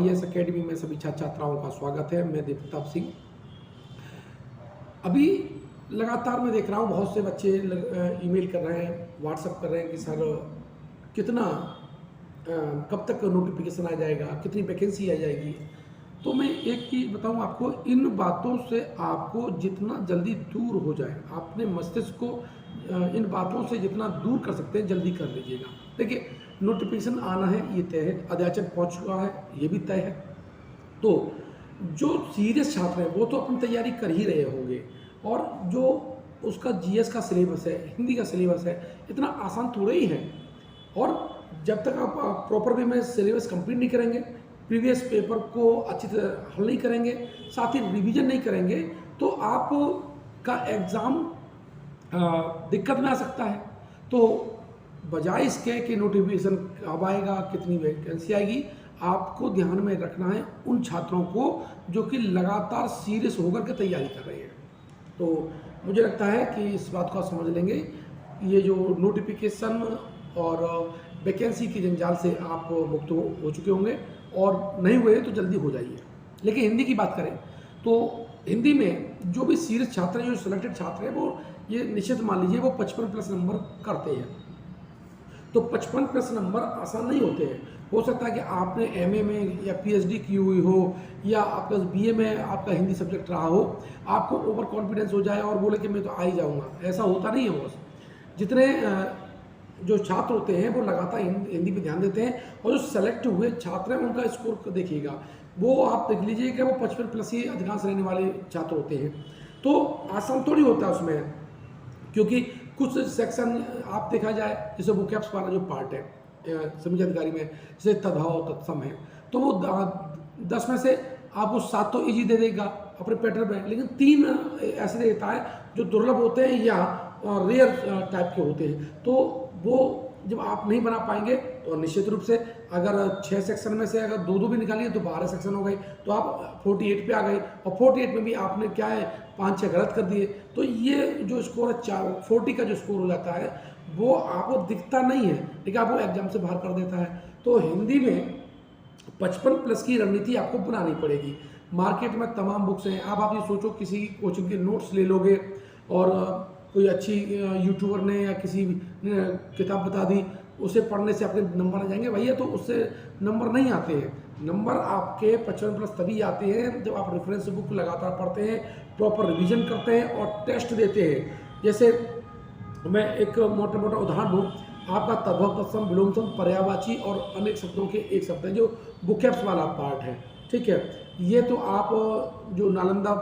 IAS academy में सभी छात्र छात्राओं का स्वागत है। मैं देवप्रताप सिंह। अभी लगातार मैं देख रहा हूँ बहुत से बच्चे ईमेल कर रहे हैं, व्हाट्सअप कर रहे हैं कि सर कितना कब तक नोटिफिकेशन आ जाएगा, कितनी वैकेंसी आ जाएगी। तो मैं एक चीज़ बताऊँ आपको, इन बातों से आपको जितना जल्दी दूर हो जाए, अपने मस्तिष्क को इन बातों से जितना दूर कर सकते हैं जल्दी कर लीजिएगा। देखिए, नोटिफिकेशन आना है ये तय है, अध्याचन पहुंच चुका है ये भी तय है। तो जो सीरियस छात्र हैं वो तो अपनी तैयारी कर ही रहे होंगे, और जो उसका GS का सिलेबस है, हिंदी का सिलेबस है, इतना आसान थोड़ा ही है। और जब तक आप प्रॉपर वे में सिलेबस कंप्लीट नहीं करेंगे, प्रीवियस पेपर को अच्छी तरह हल नहीं करेंगे, साथ ही रिवीजन नहीं करेंगे, तो आप का एग्ज़ाम दिक्कत में आ सकता है। तो बजाय इसके कि नोटिफिकेशन कब आएगा, कितनी वैकेंसी आएगी, आपको ध्यान में रखना है उन छात्रों को जो कि लगातार सीरियस होकर के तैयारी कर रहे हैं। तो मुझे लगता है कि इस बात को आप समझ लेंगे। ये जो नोटिफिकेशन और वैकेंसी की जंजाल से आप मुक्त हो चुके होंगे, और नहीं हुए तो जल्दी हो जाइए। लेकिन हिंदी की बात करें तो हिंदी में जो भी सीरियस छात्र हैं, जो सिलेक्टेड छात्र हैं, वो ये निश्चित मान लीजिए वो 55+ नंबर करते हैं। तो 55+ नंबर आसान नहीं होते हैं। हो सकता है कि आपने MA में या PhD की हुई हो, या आपका BA में आपका हिंदी सब्जेक्ट रहा हो, आपको ओवर कॉन्फिडेंस हो जाए और बोले कि मैं तो आ ही जाऊँगा। ऐसा होता नहीं है बॉस। जितने जो छात्र होते हैं वो लगातार हिंदी पे ध्यान देते हैं, और जो सेलेक्ट हुए छात्र हैं उनका स्कोर देखिएगा, वो आप देख लीजिए कि वो 55+ ही अधिकांश रहने वाले छात्र होते हैं। तो आसान थोड़ी होता है उसमें, क्योंकि कुछ सेक्शन आप देखा जाए, जैसे वोकैब्स वाला जो पार्ट है समीक्षा अधिकारी में, जैसे तद्भव तत्सम है, तो वो 10 में से आपको 7 तो इजी दे देगा अपने पैटर्न में, लेकिन 3 ऐसे देता है जो दुर्लभ होते हैं या रेयर टाइप के होते हैं। तो वो जब आप नहीं बना पाएंगे तो निश्चित रूप से, अगर 6 सेक्शन में से अगर 2-2 भी निकालिए तो 12 सेक्शन हो गए, तो आप 48 पे आ गए, और 48 में भी आपने क्या है 5-6 गलत कर दिए। तो ये जो स्कोर है 40 का जो स्कोर हो जाता है, वो आपको दिखता नहीं है, लेकिन आपको एग्जाम से बाहर कर देता है। तो हिंदी में 55+ की रणनीति आपको बनानी पड़ेगी। मार्केट में तमाम बुक्स हैं। आप ये सोचो किसी कोचिंग के नोट्स ले लोगे, और कोई अच्छी यूट्यूबर ने या किसी ने किताब बता दी, उसे पढ़ने से आपके नंबर आ जाएंगे भैया, तो उससे नंबर नहीं आते हैं। नंबर आपके 55+ तभी आते हैं जब आप रेफरेंस बुक लगातार पढ़ते हैं, प्रॉपर रिवीजन करते हैं और टेस्ट देते हैं। जैसे मैं एक मोटा मोटा उदाहरण दूँ, आपका तद्भव तत्सम विलोम सम पर्यायवाची और अनेक शब्दों के एक शब्द है, जो वोकैब्स वाला पार्ट है, ठीक है। ये तो आप जो नालंदा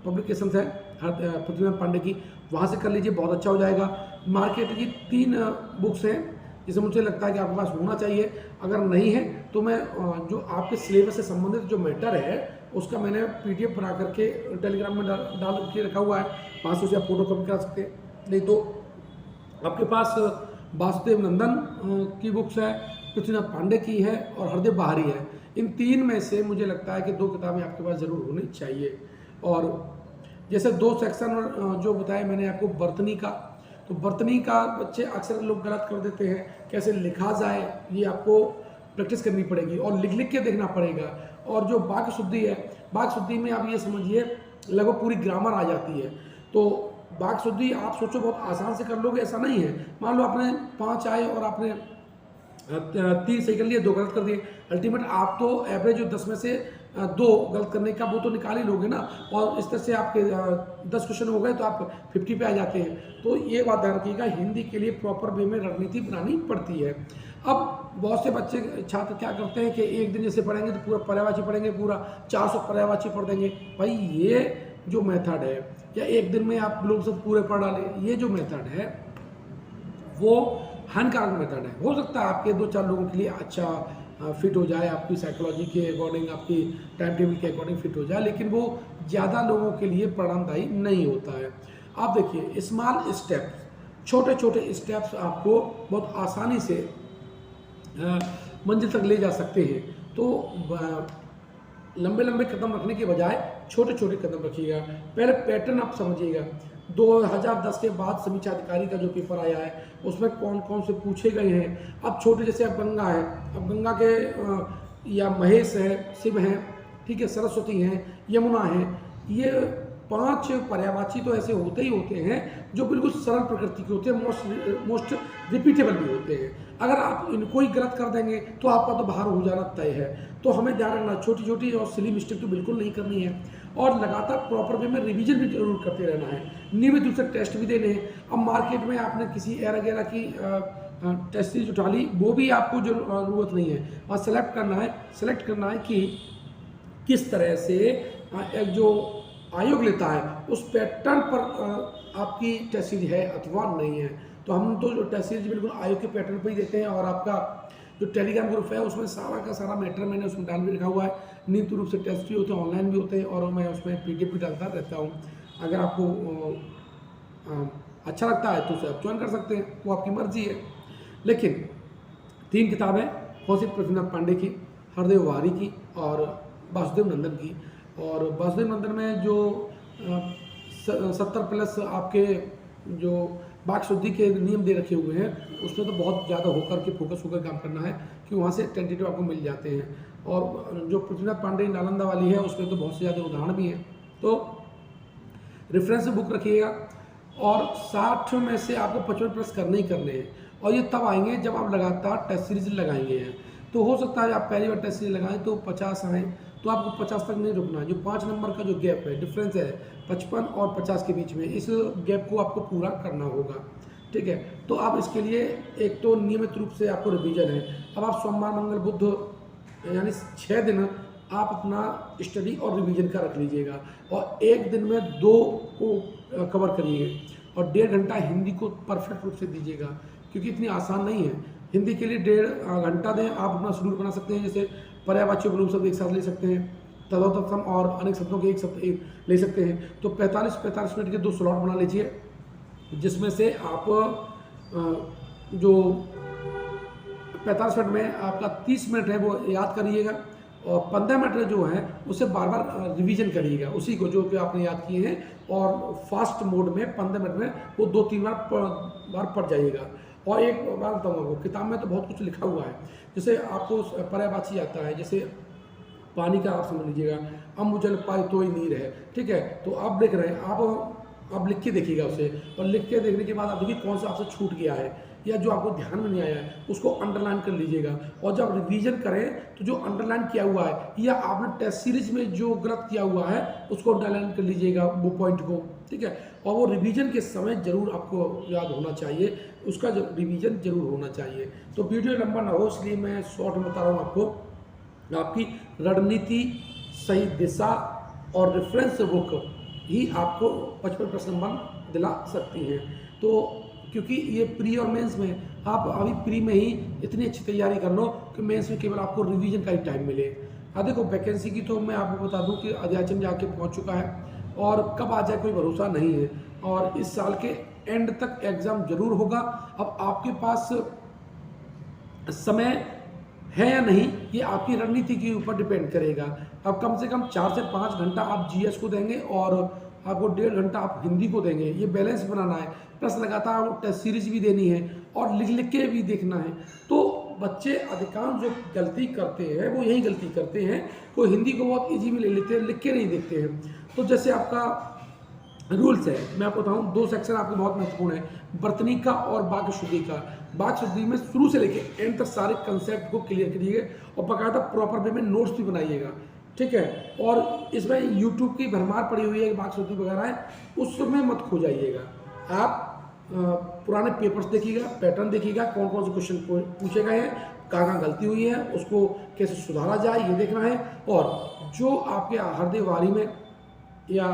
पब्लिकेशंस है पृथ्वीनाथ पांडे की, वहाँ से कर लीजिए, बहुत अच्छा हो जाएगा। मार्केट की 3 बुक्स हैं जिसे मुझे लगता है कि आपके पास होना चाहिए। अगर नहीं है तो मैं जो आपके सिलेबस से संबंधित जो मैटर है उसका मैंने PDF बना करके टेलीग्राम में डाल के रखा हुआ है, वहाँ से उसे आप फोटो कॉपी करा सकते हैं। नहीं तो आपके पास वासुदेव नंदन की बुक्स है, पृथ्वीनाथ पांडे की है, और हरदेव बहारी है। इन 3 में से मुझे लगता है कि 2 किताबें आपके पास ज़रूर होनी चाहिए। और जैसे 2 सेक्शन जो बताया मैंने आपको बर्तनी का, तो बर्तनी का बच्चे अक्सर लोग गलत कर देते हैं, कैसे लिखा जाए ये आपको प्रैक्टिस करनी पड़ेगी, और लिख लिख के देखना पड़ेगा। और जो वाक्य शुद्धि है, वाक्य शुद्धि में आप ये समझिए लगभग पूरी ग्रामर आ जाती है। तो वाक्य शुद्धि आप सोचो बहुत आसान से कर लोगे, ऐसा नहीं है। मान लो आपने 5 आए और आपने 3 सही कर लिए, 2 गलत कर दिए, अल्टीमेट आप तो एवरेज जो 10 में से 2 गलत करने का वो तो निकाल ही लोगे ना। और इस तरह से आपके 10 क्वेश्चन हो गए तो आप 50 पे आ जाते हैं। तो ये बात ध्यान रखिएगा, हिंदी के लिए प्रॉपर वे में रणनीति बनानी पड़ती है। अब बहुत से बच्चे छात्र क्या करते हैं कि एक दिन जैसे पढ़ेंगे तो पूरा पर्यायवाची पढ़ेंगे, पूरा 400 पर्यायवाची पढ़ देंगे। भाई ये जो मेथड है, या एक दिन में आप लोग सब पूरे पढ़ डालें, ये जो मेथड है वो हानिकारक मेथड है। हो सकता है आपके 2-4 लोगों के लिए अच्छा फिट हो जाए, आपकी साइकोलॉजी के अकॉर्डिंग, आपकी टाइम टेबल के अकॉर्डिंग फिट हो जाए, लेकिन वो ज़्यादा लोगों के लिए परिणामदायी नहीं होता है। आप देखिए, स्मॉल स्टेप्स, छोटे छोटे स्टेप्स आपको बहुत आसानी से मंजिल तक ले जा सकते हैं। तो लंबे लंबे कदम रखने के बजाय छोटे छोटे कदम रखिएगा। पहले पैटर्न आप समझिएगा। 2010 के बाद समीक्षा अधिकारी का जो पेपर आया है उसमें कौन कौन से पूछे गए हैं। अब छोटे, जैसे अब गंगा है, अब गंगा के या महेश है, शिव हैं, ठीक है, सरस्वती हैं, यमुना है, ये 5 पर्यायवाची तो ऐसे होते ही होते हैं जो बिल्कुल सरल प्रकृति के होते हैं, मोस्ट रिपीटेबल भी होते हैं। अगर आप इनको ही गलत कर देंगे तो आपका तो बाहर हो जाना तय है। तो हमें ध्यान रखना, छोटी छोटी और सिली मिस्टेक तो बिल्कुल नहीं करनी है, और लगातार प्रॉपर वे में रिवीजन भी जरूर करते रहना है, नियमित रूप से टेस्ट भी देने हैं। अब मार्केट में आपने किसी एरा गैरा की टेस्ट सीरीज उठा ली, वो भी आपको जरूरत नहीं है। और सेलेक्ट करना है कि किस तरह से एक जो आयोग लेता है उस पैटर्न पर आपकी टेस्ट सीरीज है अथवा नहीं है। तो हम तो जो टेस्ट सीरीज बिल्कुल आयोग के पैटर्न पर ही देते हैं, और आपका जो टेलीग्राम ग्रुप है उसमें सारा का सारा मैटर मैंने उसमें डाल भी रखा हुआ है। नियमित रूप से टेस्ट भी होते हैं, ऑनलाइन भी होते हैं, और मैं उसमें पीडीएफ भी डालता रहता हूँ। अगर आपको अच्छा लगता है तो उसे आप ज्वाइन कर सकते हैं, वो आपकी मर्जी है। लेकिन 3 किताबें कौशिक पृथ्वीनाथ पांडे की, हरदेव वारी की और वासुदेव नंदन की। और वासुदेव नंदन में जो 70+ आपके जो वाक शुद्धि के नियम दे रखे हुए हैं, उसमें तो बहुत ज़्यादा होकर के फोकस होकर काम करना है कि वहाँ से टेंटेटिव आपको मिल जाते हैं। और जो पृथ्वीनाथ पांडे नालंदा वाली है उसमें तो बहुत से ज़्यादा उदाहरण भी हैं। तो रेफरेंस बुक रखिएगा, और 60 में से आपको 55+ करने ही करने हैं। और ये तब आएंगे जब आप लगातार टेस्ट सीरीज लगाएंगे हैं। तो हो सकता है आप पहली बार टेस्ट सीरीज लगाएं तो 50 आएँ, तो आपको 50 तक नहीं रुकना है। जो 5 नंबर का जो गैप है, डिफरेंस है 55 और 50 के बीच में, इस गैप को आपको पूरा करना होगा, ठीक है। तो आप इसके लिए एक तो नियमित रूप से आपको रिवीजन है। अब आप सोमवार मंगल बुध यानी 6 दिन आप अपना स्टडी और रिवीजन का रख लीजिएगा, और एक दिन में 2 को कवर करिएगा, और 1.5 घंटा हिंदी को परफेक्ट रूप से दीजिएगा, क्योंकि इतनी आसान नहीं है। हिंदी के लिए 1.5 घंटा दें। आप अपना शेड्यूल बना सकते हैं, जैसे पर्यायवाची उपलब्ध शब्द एक साथ ले सकते हैं, तदोतम और अनेक शब्दों के एक ले सकते हैं। तो 45 मिनट के 2 स्लॉट बना लीजिए, जिसमें से आप जो 45 मिनट में आपका 30 मिनट है वो याद करिएगा, और 15 मिनट जो है उसे बार बार रिवीजन करिएगा, उसी को जो कि आपने याद किए हैं, और फास्ट मोड में 15 मिनट में वो 2-3 बार पढ़ जाइएगा। और एक बात बताऊँगा आपको, किताब में तो बहुत कुछ लिखा हुआ है, जैसे आपको पर्यायवाची आता है, जैसे पानी का आप समझ लीजिएगा, अम्बुजल पाए तो ही नीर है, ठीक है। तो आप देख रहे हैं, आप लिख के देखिएगा उसे, और लिख के देखने के बाद आप देखिए कौन सा आपसे छूट गया है या जो आपको ध्यान में नहीं आया है, उसको अंडरलाइन कर लीजिएगा। और जब रिवीजन करें तो जो अंडरलाइन किया हुआ है या आपने टेस्ट सीरीज में जो गलत किया हुआ है उसको अंडरलाइन कर लीजिएगा, वो पॉइंट को, ठीक है। और वो रिवीजन के समय जरूर आपको याद होना चाहिए, उसका रिवीजन जरूर होना चाहिए। तो वीडियो लंबा ना हो इसलिए मैं शॉर्ट में बता रहा हूँ आपको। आपकी रणनीति, सही दिशा और रेफरेंस बुक ही आपको 55+ नंबर दिला सकती हैं। तो क्योंकि ये प्री और मेंस में, आप अभी प्री में ही इतनी अच्छी तैयारी कर लो कि मेंस में केवल आपको रिवीजन का ही टाइम मिले। देखो वैकेंसी की तो मैं आपको बता दूं कि अध्याचन जाके पहुंच चुका है, और कब आ जाए कोई भरोसा नहीं है, और इस साल के एंड तक एग्ज़ाम जरूर होगा। अब आपके पास समय है या नहीं, ये आपकी रणनीति के ऊपर डिपेंड करेगा। अब कम से कम 4 से 5 घंटा आप जीएस को देंगे, और आपको 1.5 घंटा आप हिंदी को देंगे, ये बैलेंस बनाना है। प्लस लगातार आपको टेस्ट सीरीज भी देनी है, और लिख के भी देखना है। तो बच्चे अधिकांश जो गलती करते हैं वो यही गलती करते हैं, वो हिंदी को बहुत ईजी में ले लेते हैं, लिख के नहीं देखते हैं। तो जैसे आपका रूल्स है, मैं आपको बताऊँ, 2 सेक्शन आपके बहुत महत्वपूर्ण है, वर्तनी का और वाक्य शुद्धि का। वाक्य शुद्धि में शुरू से लेके एंड तक सारे कंसेप्ट को क्लियर करिए, और बाकायदा प्रॉपर वे में नोट्स भी बनाइएगा, ठीक है। और इसमें यूट्यूब की भरमार पड़ी हुई है, वाक्य शुद्धि वगैरह है, उसमें मत खो जाइएगा। आप पुराने पेपर्स देखिएगा, पैटर्न देखिएगा, कौन कौन से क्वेश्चन पूछे गए हैं, कहाँ गलती हुई है, उसको कैसे सुधारा जाए ये देखना है। और जो आपके हरदेव वारी में या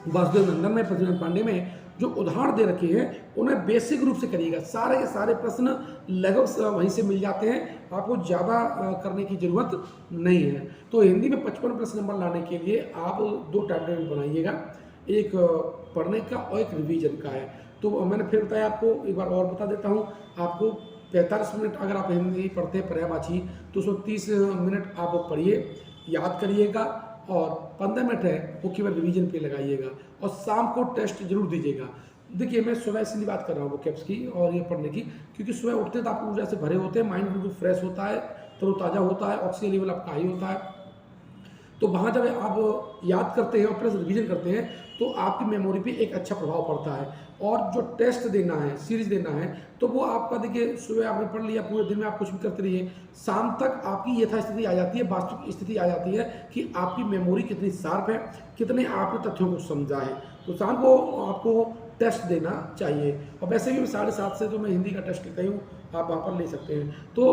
वासुदेव नंदन में, पृथ्वीनाथ पांडे में जो उदाहरण दे रखे हैं, उन्हें बेसिक रूप से करिएगा। सारे के सारे प्रश्न लगभग वहीं से मिल जाते हैं, आपको ज़्यादा करने की ज़रूरत नहीं है। तो हिंदी में 55+ नंबर लाने के लिए आप 2 टाइम टेबल बनाइएगा, एक पढ़ने का और एक रिवीजन का है। तो मैंने फिर बताया आपको, एक बार और बता देता हूँ आपको। 45 मिनट अगर आप हिंदी पढ़ते हैं पर्यायवाची, तो उसमें 30 मिनट आप पढ़िए, याद करिएगा, और 15 मिनट है वो केवल रिवीजन पे लगाइएगा, और शाम को टेस्ट जरूर दीजिएगा। देखिए मैं सुबह इसलिए बात कर रहा हूँ वो कैप्स की और ये पढ़ने की, क्योंकि सुबह उठते तो आप ऊर्जा से भरे होते हैं, माइंड बिल्कुल फ्रेश होता है, तरोताज़ा होता है, ऑक्सीजन लेवल आपका हाई होता है। तो वहाँ जब आप याद करते हैं और प्लस रिवीजन करते हैं तो आपकी मेमोरी पे एक अच्छा प्रभाव पड़ता है। और जो टेस्ट देना है, सीरीज देना है, तो वो आपका देखिए सुबह आपने पढ़ लिया, पूरे दिन में आप कुछ भी करते रहिए, शाम तक आपकी यथास्थिति आ जाती है, वास्तविक स्थिति आ जाती है कि आपकी मेमोरी कितनी शार्प है, कितने आपने तथ्यों को समझा है। तो शाम को आपको टेस्ट देना चाहिए। और वैसे भी 7:30 से तो मैं हिंदी का टेस्ट लेता ही हूँ, आप वहाँ पर ले सकते हैं। तो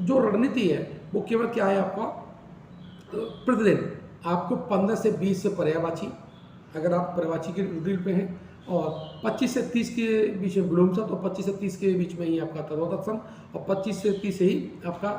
जो रणनीति है वो केवल क्या है आपका, प्रतिदिन आपको 15 से 20 से पर्यायवाची, अगर आप पर्यायवाची के ड्रिल पे हैं, और 25 से 30 के बीच में विलोम शब्द, और 25 से 30 के बीच में ही आपका तद्भव, और 25 से 30 ही आपका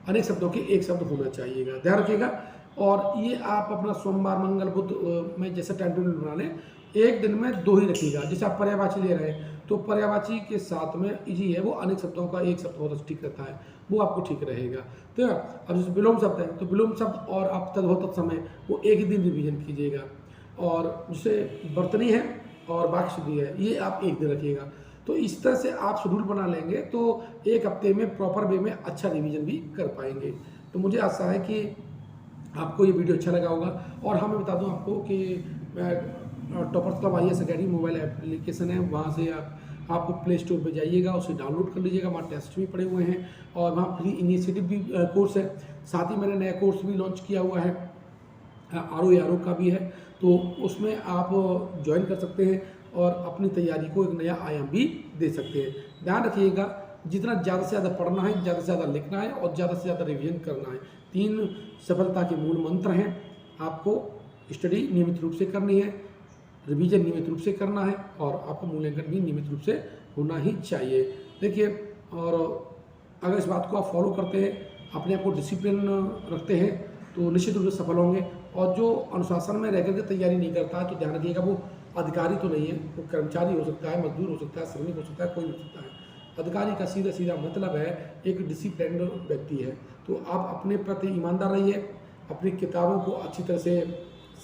अनेक शब्दों के एक शब्द होना चाहिएगा, ध्यान रखिएगा। और ये आप अपना सोमवार मंगल बुध में जैसे टाइम टेबल बना लें, एक दिन में 2 ही रखिएगा। जैसे आप पर्यायवाची ले रहे हैं तो पर्यायवाची के साथ में इजी है, वो अनेक शब्दों का एक शब्द बहुत ठीक रहता है, वो आपको ठीक रहेगा। तो अब जैसे विलोम शब्द है तो विलोम शब्द और आप तद्भव तत्समय वो एक ही दिन रिवीजन कीजिएगा। और जैसे बर्तनी है और वाक्य शुद्धि है, ये आप एक दिन रखिएगा। तो इस तरह से आप शेड्यूल बना लेंगे तो एक हफ्ते में प्रॉपर वे में अच्छा रिवीजन भी कर पाएंगे। तो मुझे आशा है कि आपको ये वीडियो अच्छा लगा होगा। और हाँ, मैं बता दूं आपको कि toppers club IAS academy mobile application है, वहाँ से आप प्ले स्टोर पर जाइएगा, उसे डाउनलोड कर लीजिएगा। वहाँ टेस्ट भी पड़े हुए हैं और वहाँ फ्री इनिशिएटिव भी कोर्स है। साथ ही मैंने नया कोर्स भी लॉन्च किया हुआ है, RO का भी है, तो उसमें आप ज्वाइन कर सकते हैं और अपनी तैयारी को एक नया आयाम भी दे सकते हैं। ध्यान रखिएगा, जितना ज़्यादा से ज़्यादा पढ़ना है, ज़्यादा से ज़्यादा लिखना है और ज़्यादा से ज़्यादा रिवीजन करना है। 3 सफलता के मूल मंत्र हैं। आपको स्टडी नियमित रूप से करनी है, रिवीजन नियमित रूप से करना है और आपका मूल्यांकन भी नियमित रूप से होना ही चाहिए। देखिए, और अगर इस बात को आप फॉलो करते हैं, अपने आप को डिसिप्लिन रखते हैं, तो निश्चित रूप से सफल होंगे। और जो अनुशासन में रह करके तैयारी नहीं करता है, तो ध्यान रखिएगा, वो अधिकारी तो नहीं है, वो कर्मचारी हो सकता है, मजदूर हो सकता है, श्रमिक हो सकता है, कोई हो सकता है। अधिकारी का सीधा सीधा मतलब है एक डिसिप्लिन्ड व्यक्ति है। तो आप अपने प्रति ईमानदार रहिए, अपनी किताबों को अच्छी तरह से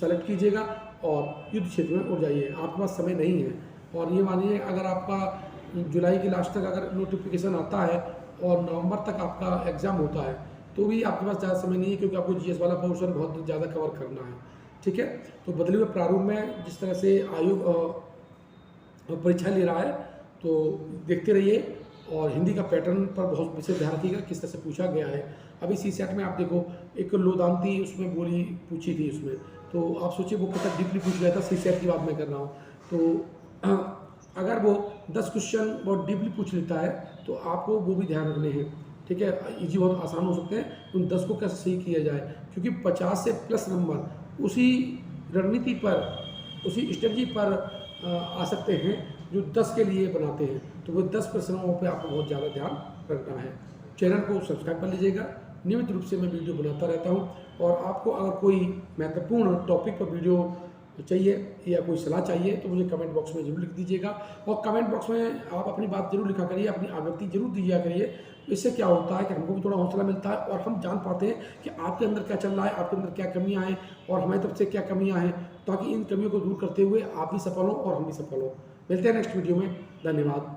सेलेक्ट कीजिएगा और युद्ध क्षेत्र में उड़ जाइए। आपके पास समय नहीं है। और ये मानिए, अगर आपका जुलाई के लास्ट तक अगर नोटिफिकेशन आता है और नवंबर तक आपका एग्ज़ाम होता है, तो भी आपके पास ज़्यादा समय नहीं है, क्योंकि आपको GS वाला पोर्शन बहुत ज़्यादा कवर करना है। ठीक है, तो बदले हुए प्रारूप में जिस तरह से आयोग परीक्षा ले रहा है, तो देखते रहिए। और हिंदी का पैटर्न पर बहुत विशेष ध्यान रखिएगा, किस तरह से पूछा गया है। अभी CSET में आप देखो, एक लोदांती उसमें बोली पूछी थी उसमें, तो आप सोचिए वो कितना डीपली पूछ गया था। CSET की बात मैं कर रहा हूँ। तो अगर वो 10 क्वेश्चन बहुत डीपली पूछ लेता है तो आपको वो भी ध्यान रखने हैं। ठीक है, इजी बहुत आसान हो सकते हैं, उन 10 को कैसे सही किया जाए, क्योंकि 50 से प्लस नंबर उसी रणनीति पर, उसी स्ट्रेटजी पर आ सकते हैं जो 10 के लिए बनाते हैं। तो वो 10 प्रश्नों पे आपको बहुत ज़्यादा ध्यान रखना है। चैनल को सब्सक्राइब कर लीजिएगा, नियमित रूप से मैं वीडियो बनाता रहता हूँ। और आपको अगर कोई महत्वपूर्ण टॉपिक पर वीडियो चाहिए या कोई सलाह चाहिए तो मुझे कमेंट बॉक्स में जरूर लिख दीजिएगा। और कमेंट बॉक्स में आप अपनी बात जरूर लिखा करिए, अपनी अभिव्यक्ति जरूर दीजिए करिए। इससे क्या होता है कि हमको भी थोड़ा हौसला मिलता है और हम जान पाते हैं कि आपके अंदर क्या चल रहा है, आपके अंदर क्या कमियां हैं और हमारी तरफ से क्या कमियां हैं, ताकि इन कमियों को दूर करते हुए आप भी सफल हों और हम भी सफल हों। मिलते हैं नेक्स्ट वीडियो में। धन्यवाद।